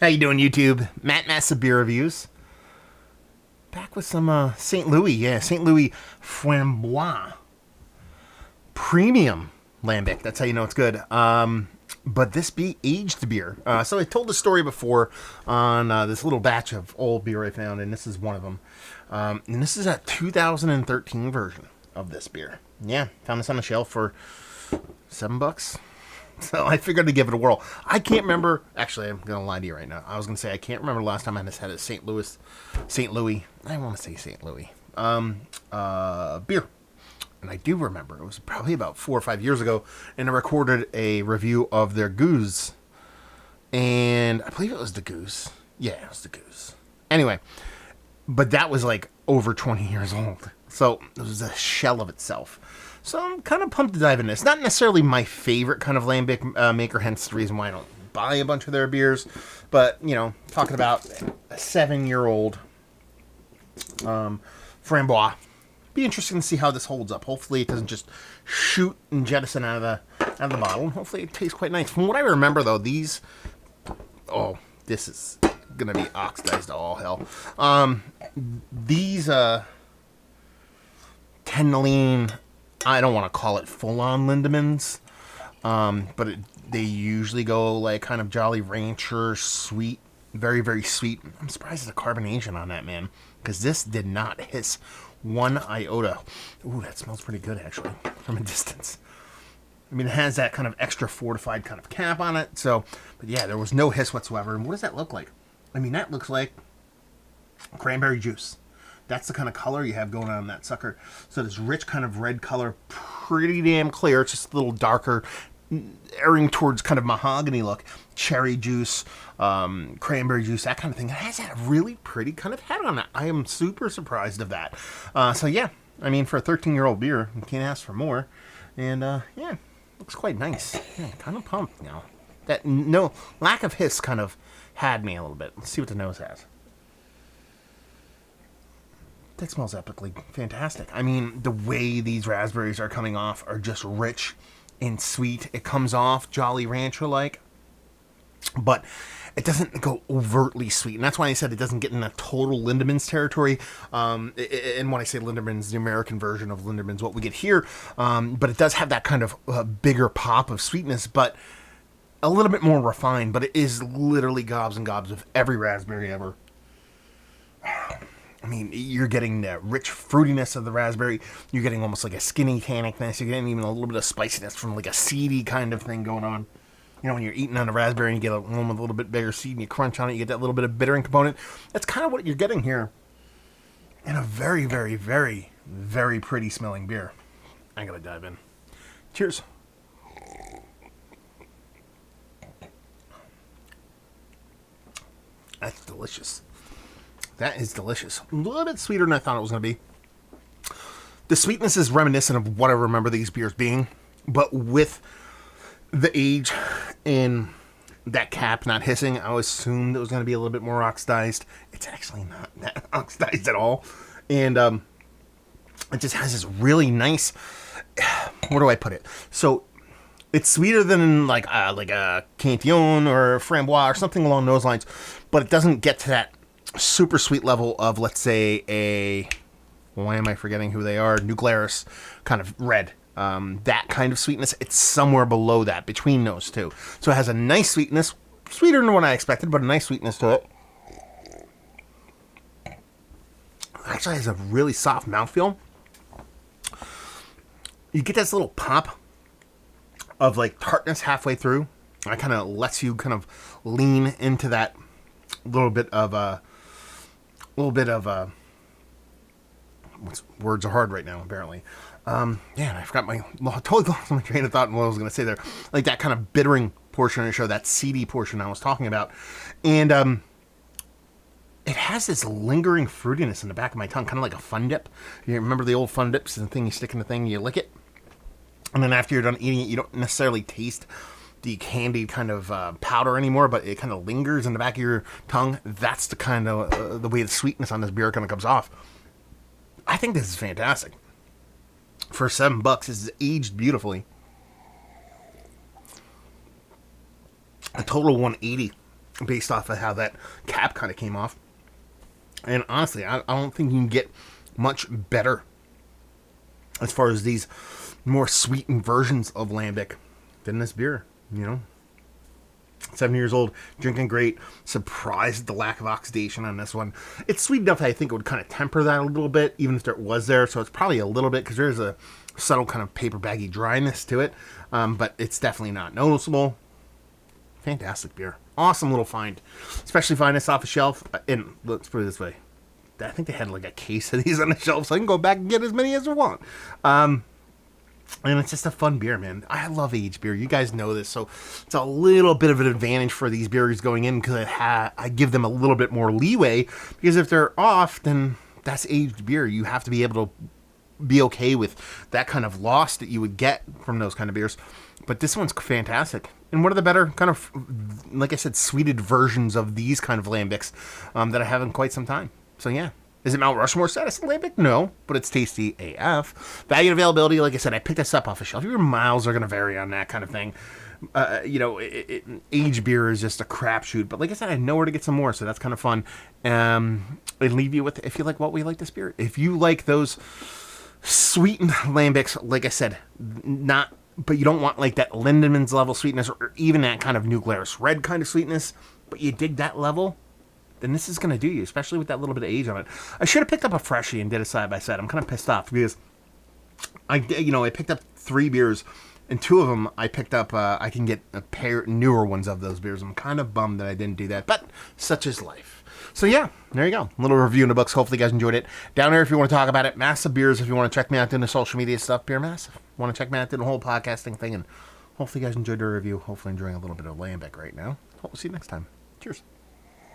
How you doing, YouTube? Matt Massa Beer Reviews. Back with some St. Louis. Yeah, St. Louis Framboise. Premium Lambic. That's how you know it's good. But this be aged beer. So I told the story before on this little batch of old beer I found, and this is one of them. And this is a 2013 version of this beer. Yeah, found this on the shelf for $7. So I figured to give it a whirl. I can't remember. Actually, I'm going to lie to you right now. I was going to say I can't remember the last time I just had a St. Louis. I want to say St. Louis. Beer. And I do remember. It was probably about 4 or 5 years ago. And I recorded a review of their goose. And I believe it was the goose. Yeah, it was the goose. Anyway. But that was like over 20 years old. So it was a shell of itself. So I'm kind of pumped to dive in this. Not necessarily my favorite kind of lambic maker, hence the reason why I don't buy a bunch of their beers. But, you know, talking about a 7-year-old Framboise. Be interesting to see how this holds up. Hopefully it doesn't just shoot and jettison out of the bottle. And hopefully it tastes quite nice. From what I remember, though, these... Oh, this is going to be oxidized to all hell. These tend to lean... I don't want to call it full-on Lindemans, but they usually go like kind of Jolly Rancher, sweet, very, very sweet. I'm surprised at the carbonation on that, man, because this did not hiss one iota. Ooh, that smells pretty good, actually, from a distance. I mean, it has that kind of extra fortified kind of cap on it, so, but yeah, there was no hiss whatsoever. And what does that look like? I mean, that looks like cranberry juice. That's the kind of color you have going on in that sucker. So this rich kind of red color, pretty damn clear. It's just a little darker, erring towards kind of mahogany look. Cherry juice, cranberry juice, that kind of thing. It has that really pretty kind of head on it. I am super surprised of that. So yeah, I mean, for a 13-year-old beer, you can't ask for more. And yeah, looks quite nice. Yeah, kind of pumped now. That no lack of hiss kind of had me a little bit. Let's see what the nose has. That smells epically fantastic. I mean, the way these raspberries are coming off are just rich and sweet. It comes off Jolly Rancher-like, but it doesn't go overtly sweet. And that's why I said it doesn't get in a total Lindemans territory. And when I say Lindemans, the American version of Lindemans, what we get here. But it does have that kind of bigger pop of sweetness, but a little bit more refined. But it is literally gobs and gobs of every raspberry ever. I mean, you're getting the rich fruitiness of the raspberry. You're getting almost like a skinny tannicness. You're getting even a little bit of spiciness from like a seedy kind of thing going on. You know, when you're eating on a raspberry and you get one with a little bit bigger seed and you crunch on it, you get that little bit of bittering component. That's kind of what you're getting here in a very, very, very, very pretty smelling beer. I gotta dive in. Cheers. That's delicious. That is delicious. A little bit sweeter than I thought it was going to be. The sweetness is reminiscent of what I remember these beers being, but with the age and that cap not hissing, I assumed it was going to be a little bit more oxidized. It's actually not that oxidized at all. And it just has this really nice... Where do I put it? So it's sweeter than like a Cantillon or a Framboise or something along those lines, but it doesn't get to that super sweet level of, let's say, why am I forgetting who they are? Nuclearis kind of red. That kind of sweetness, it's somewhere below that, between those two. So it has a nice sweetness, sweeter than what I expected, but a nice sweetness to it. It actually has a really soft mouthfeel. You get this little pop of like tartness halfway through. It kind of lets you kind of lean into that little bit of words are hard right now, apparently. Yeah, and I forgot totally lost my train of thought and what I was going to say there. Like that kind of bittering portion of the show, that seedy portion I was talking about. And it has this lingering fruitiness in the back of my tongue, kind of like a Fun Dip. You remember the old Fun Dips, the thing you stick in the thing, you lick it? And then after you're done eating it, you don't necessarily taste the candied kind of powder anymore, but it kind of lingers in the back of your tongue. That's the kind of the way the sweetness on this beer kind of comes off. I think this is fantastic. For $7, this is aged beautifully. A total 180 based off of how that cap kind of came off. And honestly, I don't think you can get much better as far as these more sweetened versions of lambic than this beer, 7 years old, drinking great. Surprised at the lack of oxidation on this one. It's sweet enough that I think it would kind of temper that a little bit, even if there was there. So it's probably a little bit, because there's a subtle kind of paper baggy dryness to it. But it's definitely not noticeable. Fantastic beer. Awesome little find. Especially find this off a shelf. And let's put it this way. I think they had like a case of these on the shelf, so I can go back and get as many as I want. And it's just a fun beer, man. I love aged beer. You guys know this, so it's a little bit of an advantage for these beers going in, because I give them a little bit more leeway, because if they're off, then that's aged beer. You have to be able to be okay with that kind of loss that you would get from those kind of beers. But this one's fantastic. And one of the better kind of, like I said, sweeted versions of these kind of lambics that I have in quite some time. So yeah. Is it Mount Rushmore status lambic? No, but it's tasty AF. Value and availability, like I said, I picked this up off a shelf. Your miles are going to vary on that kind of thing. Aged beer is just a crapshoot. But like I said, I know where to get some more, so that's kind of fun. And leave you with, if you like what we like this beer. If you like those sweetened lambics, like I said, but you don't want like that Lindemans level sweetness, or even that kind of New Glarus Red kind of sweetness, but you dig that level, then this is going to do you, especially with that little bit of age on it. I should have picked up a freshie and did a side-by-side. I'm kind of pissed off, because I picked up 3 beers, and 2 of them I picked up, I can get a pair newer ones of those beers. I'm kind of bummed that I didn't do that, but such is life. So yeah, there you go. A little review in the books. Hopefully you guys enjoyed it. Down there if you want to talk about it. Massive Beers if you want to check me out doing the social media stuff. Beer Massive. Want to check me out doing the whole podcasting thing, and hopefully you guys enjoyed the review. Hopefully enjoying a little bit of lambic right now. Hope we'll see you next time. Cheers.